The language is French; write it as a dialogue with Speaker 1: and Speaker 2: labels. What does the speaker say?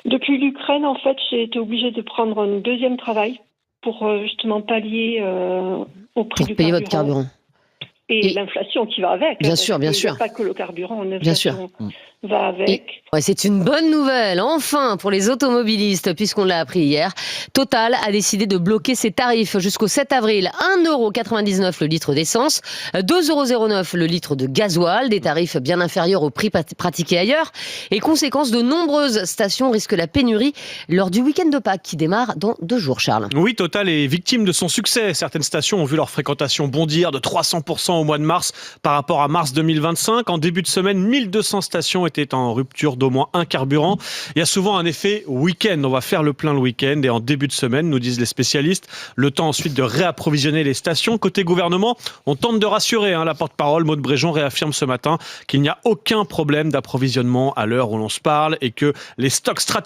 Speaker 1: Depuis l'Ukraine, en fait, j'ai été obligée de prendre un deuxième travail pour justement pallier au prix
Speaker 2: Pour
Speaker 1: du
Speaker 2: payer votre
Speaker 1: carburant
Speaker 2: carburant.
Speaker 1: et
Speaker 2: Et
Speaker 1: l'inflation qui va avec.
Speaker 2: bien
Speaker 1: Parce
Speaker 2: sûr, bien
Speaker 1: qu'il n'y a
Speaker 2: sûr,
Speaker 1: pas que le carburant,
Speaker 2: bien sûr.
Speaker 1: l'inflation va
Speaker 2: Et
Speaker 1: avec.
Speaker 2: ouais, c'est une bonne nouvelle, enfin, pour les automobilistes, puisqu'on l'a appris hier. Total a décidé de bloquer ses tarifs jusqu'au 7 avril. 1,99 € le litre d'essence, 2,09 € le litre de gasoil, des tarifs bien inférieurs au prix pratiqué ailleurs. Et conséquence, de nombreuses stations risquent la pénurie lors du week-end de Pâques qui démarre dans 2 jours, Charles.
Speaker 3: Oui, Total est victime de son succès. Certaines stations ont vu leur fréquentation bondir de 300% au mois de mars par rapport à mars 2025. En début de semaine, 1200 stations étaient en rupture d'au moins un carburant. Il y a souvent un effet week-end. On va faire le plein le week-end et en début de semaine, nous disent les spécialistes, le temps ensuite de réapprovisionner les stations. Côté gouvernement, on tente de rassurer. La porte-parole, Maud Bréjon, réaffirme ce matin qu'il n'y a aucun problème d'approvisionnement à l'heure où l'on se parle et que les stocks stratégiques